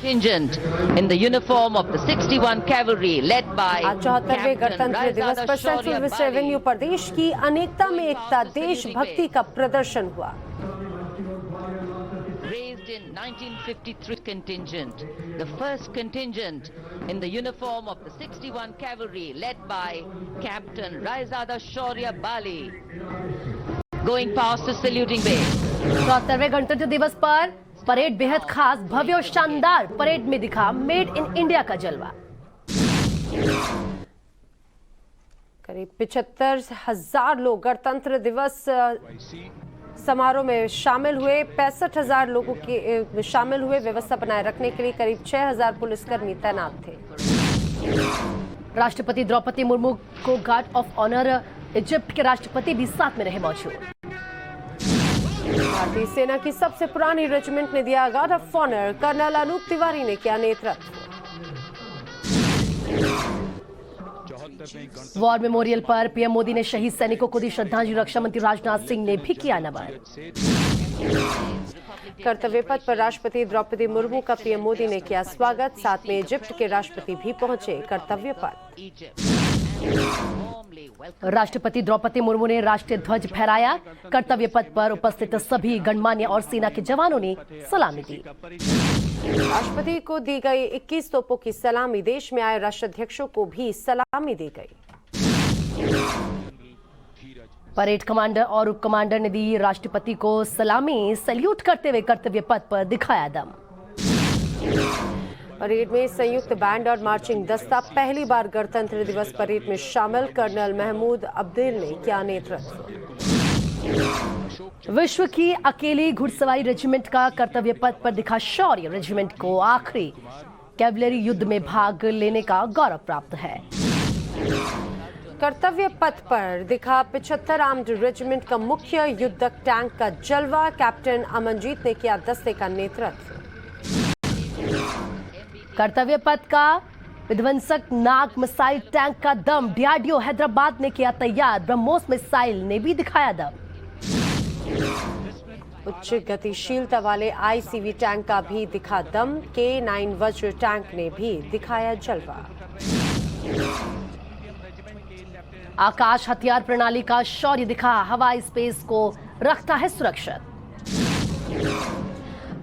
contingent in the uniform of the 61 Cavalry led by 74वें गणतंत्र दिवस पर सेंट्रल विस्ट Avenue पर देश की अनेकता में एकता देशभक्ति का प्रदर्शन हुआ। Raised in 1953 contingent, the first contingent in the uniform of the 61 Cavalry led by Captain Raizada Shaurya Bali, going past the saluting bay. 74वें गणतंत्र दिवस पर परेड बेहद खास, भव्य और शानदार परेड में दिखा मेड इन इंडिया का जलवा। करीब 75,000 लोग गणतंत्र दिवस समारोह में शामिल हुए। 65,000 लोगों के शामिल हुए। व्यवस्था बनाए रखने के लिए करीब 6,000 पुलिसकर्मी तैनात थे। राष्ट्रपति द्रौपदी मुर्मू को गार्ड ऑफ ऑनर इजिप्ट के राष्ट्रपति भी साथ में रहे मौजूद। भारतीय सेना की सबसे पुरानी रेजिमेंट ने दिया guard of honour, colonel Anup Tiwari ने किया नेतृत्व। वॉर मेमोरियल पर पीएम मोदी ने शहीद सैनिकों को दी श्रद्धांजलि। रक्षा मंत्री राजनाथ सिंह ने भी किया नमन। कर्तव्य पथ पर राष्ट्रपति द्रौपदी मुर्मू का पीएम मोदी ने किया स्वागत। साथ में इजिप्ट के राष्ट्रपति भी पहुंचे कर्तव्य पथ। राष्ट्रपति द्रौपदी मुर्मू ने राष्ट्रीय ध्वज फहराया। कर्तव्य पथ पर उपस्थित सभी गणमान्य और सेना के जवानों ने सलामी दी। राष्ट्रपति को दी गई 21 तोपों की सलामी। देश में आए राष्ट्राध्यक्षों को भी सलामी दी गई। परेड कमांडर और उप कमांडर ने दी राष्ट्रपति को सलामी। सैल्यूट करते हुए कर्तव्य पथ पर दिखाया दम। परेड में संयुक्त बैंड और मार्चिंग दस्ता पहली बार गणतंत्र दिवस परेड में शामिल। कर्नल महमूद अब्दिल ने किया नेतृत्व। विश्व की अकेली घुड़सवारी रेजिमेंट का कर्तव्य पथ पर दिखा शौर्य। रेजिमेंट को आखिरी कैवलरी युद्ध में भाग लेने का गौरव प्राप्त है। कर्तव्य पथ पर दिखा 75 आर्म्ड रेजिमेंट का मुख्य युद्धक टैंक का जलवा। कैप्टन अमनजीत ने किया दस्ते का नेतृत्व। कर्तव्य पथ का विध्वंसक नाग मिसाइल टैंक का दम डीआरडीओ हैदराबाद ने किया तैयार। ब्रह्मोस मिसाइल ने भी दिखाया दम। उच्च गतिशीलता वाले आईसीवी टैंक का भी दिखा दम। K9 वज्र टैंक ने भी दिखाया जलवा। आकाश हथियार प्रणाली का शौर्य दिखा। हवाई स्पेस को रखता है सुरक्षित।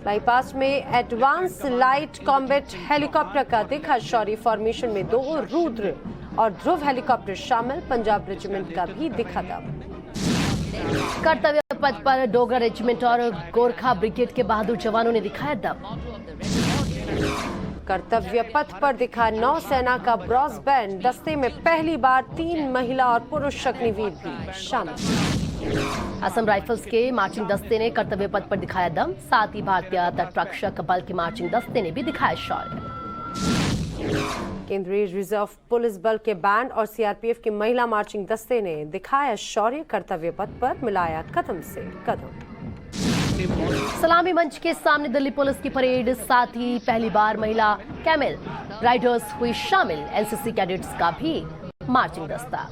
फ्लाईपास्ट में एडवांस लाइट कॉम्बैट हेलीकॉप्टर का दिखा शौर्य। फॉर्मेशन में 2 रुद्र और ध्रुव हेलीकॉप्टर शामिल। पंजाब रेजिमेंट का भी दिखा दम। कर्तव्य पथ पर डोगरा रेजिमेंट और गोरखा ब्रिगेड के बहादुर जवानों ने दिखाया दम। कर्तव्य पथ पर दिखा नौसेना का ब्रॉस बैंड। दस्ते में पहली बार 3 महिला और पुरुष अग्निवीर भी शामिल। असम राइफल्स के मार्चिंग दस्ते ने कर्तव्य पथ पर दिखाया दम। साथ ही भारतीय तटरक्षक बल के मार्चिंग दस्ते ने भी दिखाया शौर्य। केंद्रीय रिजर्व पुलिस बल के बैंड और सीआरपीएफ की महिला मार्चिंग दस्ते ने दिखाया शौर्य। कर्तव्य पथ पर मिलाया कदम से कदम। सलामी मंच के सामने दिल्ली पुलिस की परेड। साथ ही पहली बार महिला कैमल राइडर्स हुई शामिल। एनसीसी कैडेट्स का भी मार्चिंग दस्ता।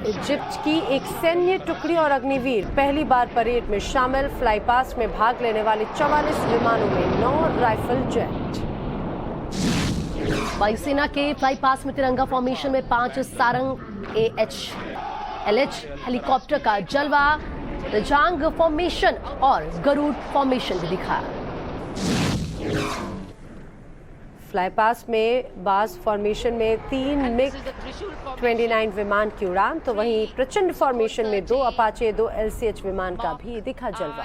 इजिप्ट की एक सैन्य टुकड़ी और अग्निवीर पहली बार परेड में शामिल। फ्लाई पास्ट में भाग लेने वाले 44 विमानों में 9 राइफल जेट। वायुसेना के फ्लाई पास्ट में तिरंगा फॉर्मेशन में 5 सारंग AH-LH हेलीकॉप्टर का जलवा। रजांग फॉर्मेशन और गरुड़ फॉर्मेशन भी दिखा। फ्लाई पास्ट में बाज फॉर्मेशन में 3 MiG-29 विमान की उड़ान, तो वहीं प्रचंड फॉर्मेशन में 2 अपाचे 2 LCH विमान का भी दिखा जलवा।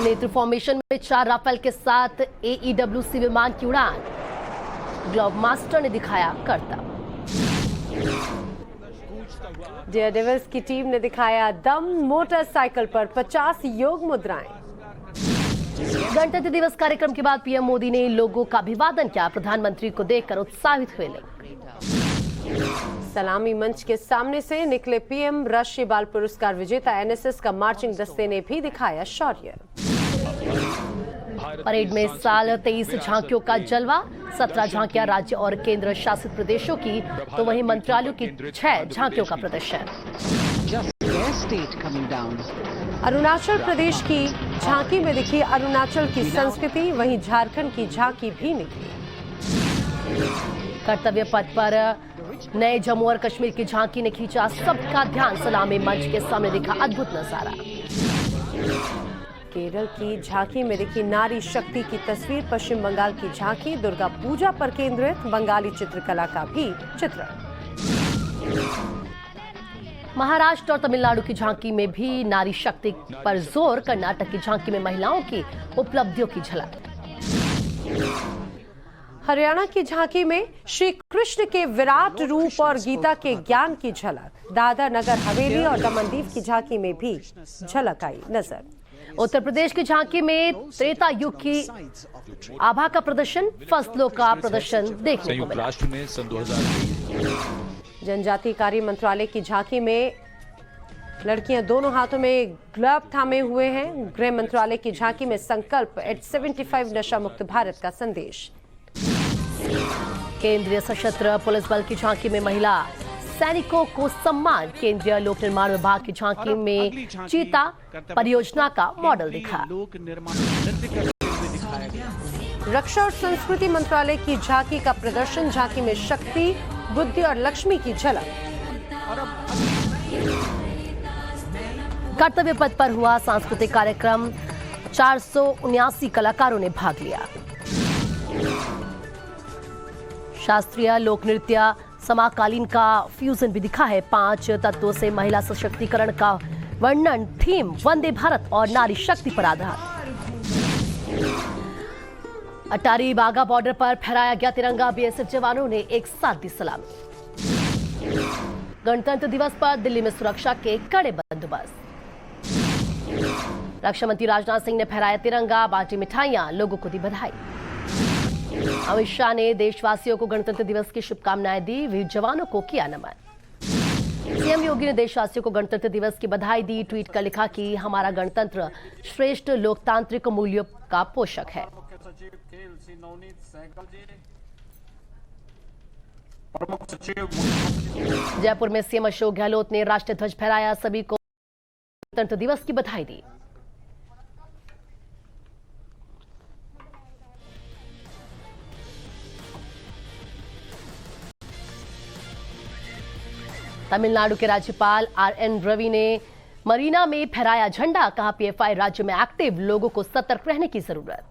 नेत्र फॉर्मेशन में 4 राफेल के साथ AEWC विमान की उड़ान। ग्लोब मास्टर ने दिखाया करतब। डेयर डेविल्स की टीम ने दिखाया दम। मोटरसाइकिल पर 50 योग मुद्राएं। गणतंत्र दिवस कार्यक्रम के बाद पीएम मोदी ने लोगों का अभिवादन किया। प्रधानमंत्री को देखकर उत्साहित हुए लोग। सलामी मंच के सामने से निकले पीएम। राष्ट्रीय बाल पुरस्कार विजेता एनएसएस का मार्चिंग दस्ते ने भी दिखाया शौर्य। परेड में साल 23 झांकियों का जलवा। 17 झांकियां राज्य और केंद्र शासित प्रदेशों की, तो वहीं मंत्रालयों की 6 झांकियों का प्रदर्शन। अरुणाचल प्रदेश की झांकी में दिखी अरुणाचल की संस्कृति, वहीं झारखंड की झांकी भी निकली। कर्तव्य पथ पर नए जम्मू और कश्मीर की झांकी ने खींचा सबका ध्यान। सलामी मंच के सामने दिखा अद्भुत नजारा। केरल की झांकी में दिखी नारी शक्ति की तस्वीर। पश्चिम बंगाल की झांकी दुर्गा पूजा पर केंद्रित, बंगाली चित्रकला का भी चित्रण। महाराष्ट्र और तमिलनाडु की झांकी में भी नारी शक्ति पर जोर। कर्नाटक की झांकी में महिलाओं की उपलब्धियों की झलक। हरियाणा की झांकी में श्री कृष्ण के विराट रूप और गीता के ज्ञान की झलक। दादर नगर हवेली और दमनदीव की झांकी में भी झलक आई नजर। उत्तर प्रदेश की झांकी में त्रेता युग की आभा का प्रदर्शन, फसलों का प्रदर्शन देखने को मिला। राष्ट्र में सन 2020 जनजातीय कार्य मंत्रालय की झांकी में लड़कियां दोनों हाथों में ग्लव थामे हुए हैं। गृह मंत्रालय की झांकी में संकल्प एट 75 नशा मुक्त भारत का संदेश। केंद्रीय सशस्त्र पुलिस बल की झांकी में महिला सैनिकों को सम्मान। केंद्रीय लोक निर्माण विभाग की झांकी में चीता परियोजना का मॉडल दिखा। रक्षा और संस्कृति मंत्रालय की झांकी का प्रदर्शन। झांकी में शक्ति, बुद्धि और लक्ष्मी की झलक। कर्तव्य पथ पर हुआ सांस्कृतिक कार्यक्रम। 479 कलाकारों ने भाग लिया। शास्त्रीय लोक नृत्य समाकालीन का फ्यूजन भी दिखा है। 5 तत्वों से महिला सशक्तिकरण का वर्णन। थीम वंदे भारत और नारी शक्ति पर आधारित। अटारी बाघा बॉर्डर पर फहराया गया तिरंगा। बीएसएफ जवानों ने एक साथ दी सलामी। गणतंत्र दिवस पर दिल्ली में सुरक्षा के कड़े बंदोबस्त। रक्षा मंत्री राजनाथ सिंह ने फहराया तिरंगा, बांटी मिठाइयां, लोगों को दी बधाई। अमित शाह ने देशवासियों को गणतंत्र दिवस की शुभकामनाएं दी। वीर जवानों को किया नमन। सीएम योगी ने देशवासियों को गणतंत्र दिवस की बधाई दी। ट्वीट कर लिखा कि हमारा गणतंत्र श्रेष्ठ लोकतांत्रिक मूल्यों का पोषक है। जयपुर में सीएम अशोक गहलोत ने राष्ट्रीय ध्वज फहराया। सभी को गणतंत्र दिवस की बधाई दी। तमिलनाडु के राज्यपाल आर.एन. रवि ने मरीना में फहराया झंडा। कहा पीएफआई राज्य में एक्टिव, लोगों को सतर्क रहने की जरूरत।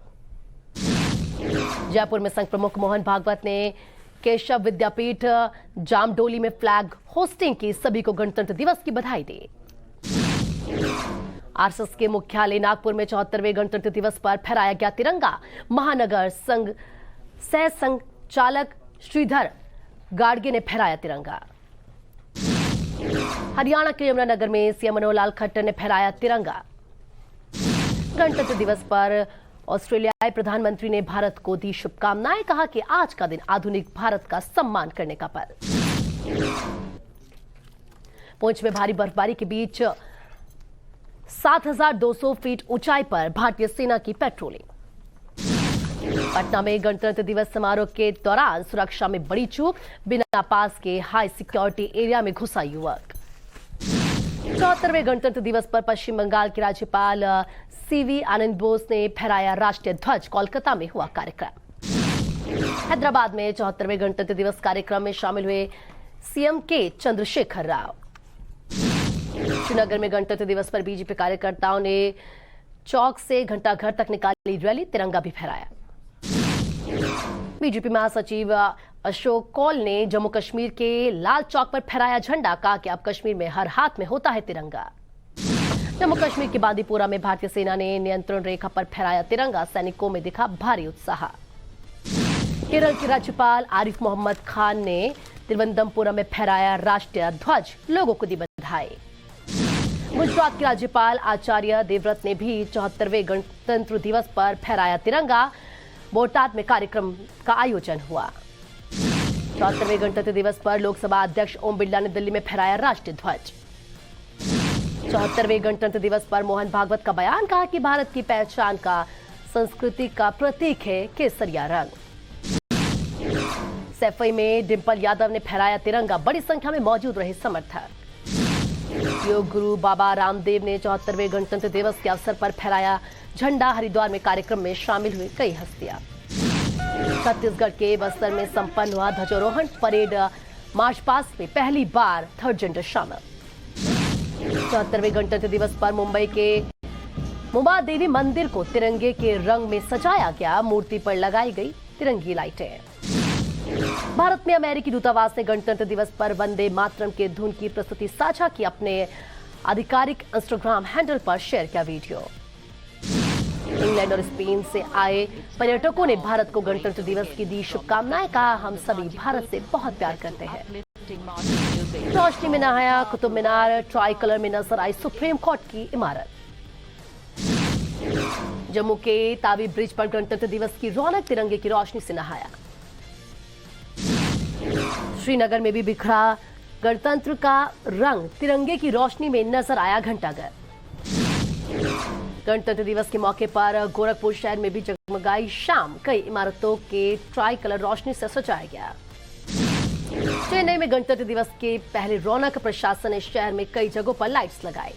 जयपुर में संघ प्रमुख मोहन भागवत ने केशव विद्यापीठ जामडोली में फ्लैग होस्टिंग की। सभी को गणतंत्र दिवस की बधाई दी। आरएसएस के मुख्यालय नागपुर में 74वें गणतंत्र दिवस पर फहराया गया तिरंगा। महानगर संघ सह संचालक श्रीधर गाड़गे ने फहराया तिरंगा। हरियाणा के यमुनानगर में सीएम मनोहर लाल खट्टर ने फहराया तिरंगा। गणतंत्र दिवस पर ऑस्ट्रेलियाई प्रधानमंत्री ने भारत को दी शुभकामनाएं। कहा कि आज का दिन आधुनिक भारत का सम्मान करने का पल। पुंछ में भारी बर्फबारी के बीच 7,200 फीट ऊंचाई पर भारतीय सेना की पेट्रोलिंग। पटना में गणतंत्र दिवस समारोह के दौरान सुरक्षा में बड़ी चूक। बिना पास के हाई सिक्योरिटी एरिया में घुसा युवक। 74वें गणतंत्र दिवस पर पश्चिम बंगाल के राज्यपाल सीवी आनंद बोस ने फहराया राष्ट्रीय ध्वज। कोलकाता में हुआ कार्यक्रम। हैदराबाद में 74वें गणतंत्र दिवस कार्यक्रम में शामिल हुए सीएम के चंद्रशेखर राव। श्रीनगर में गणतंत्र दिवस पर बीजेपी कार्यकर्ताओं ने चौक से घंटाघर तक निकाली रैली। तिरंगा भी फहराया। बीजेपी महासचिव अशोक कौल ने जम्मू कश्मीर के लाल चौक पर फहराया झंडा। कहा कि अब कश्मीर में हर हाथ में होता है तिरंगा। जम्मू कश्मीर के बांदीपुरा में भारतीय सेना ने नियंत्रण रेखा पर फहराया तिरंगा। सैनिकों में दिखा भारी उत्साह। केरल के राज्यपाल आरिफ मोहम्मद खान ने तिरुवनंतपुरम में फहराया राष्ट्रीय ध्वज। लोगों को दी बधाई। गुजरात के राज्यपाल आचार्य देवव्रत ने भी 74वें गणतंत्र दिवस पर फहराया तिरंगा। बोटाद में कार्यक्रम का आयोजन हुआ। 74वें गणतंत्र दिवस पर लोकसभा अध्यक्ष ओम बिरला ने दिल्ली में फहराया राष्ट्रीय ध्वज। 74वें गणतंत्र दिवस पर मोहन भागवत का बयान। कहा कि भारत की पहचान का, संस्कृति का प्रतीक है केसरिया रंग। सैफई में डिंपल यादव ने फहराया तिरंगा। बड़ी संख्या में मौजूद रहे समर्थक। योग गुरु बाबा रामदेव ने 74वें गणतंत्र दिवस के अवसर पर फहराया झंडा। हरिद्वार में कार्यक्रम में शामिल हुए कई हस्तियां। छत्तीसगढ़ के बस्तर में संपन्न हुआ ध्वजारोहण परेड। मार्च पास्ट में पहली बार थर्ड जेंडर शामिल। 74वें गणतंत्र दिवस पर मुंबई के मुंबा देवी मंदिर को तिरंगे के रंग में सजाया गया। मूर्ति पर लगाई गई तिरंगी लाइटें। भारत में अमेरिकी दूतावास ने गणतंत्र दिवस पर वंदे मातरम के धुन की प्रस्तुति साझा की। अपने आधिकारिक इंस्टाग्राम हैंडल पर शेयर किया वीडियो। इंग्लैंड और स्पेन से आए पर्यटकों ने भारत को गणतंत्र दिवस की दी शुभकामनाएं। कहा, हम सभी भारत से बहुत प्यार करते हैं। रोशनी में नहाया कुतुब मीनार। ट्राई कलर में नजर आई सुप्रीम कोर्ट की इमारत। जम्मू के तावी ब्रिज पर गणतंत्र दिवस की रौनक। तिरंगे की रोशनी से नहाया। श्रीनगर में भी बिखरा गणतंत्र का रंग। तिरंगे की रोशनी में नजर आया घंटाघर। गणतंत्र दिवस के मौके पर गोरखपुर शहर में भी जगमगाई शाम। कई इमारतों के ट्राई कलर रोशनी से सजाया गया। चेन्नई में गणतंत्र दिवस के पहले रौनक। प्रशासन ने शहर में कई जगहों पर लाइट्स लगाई।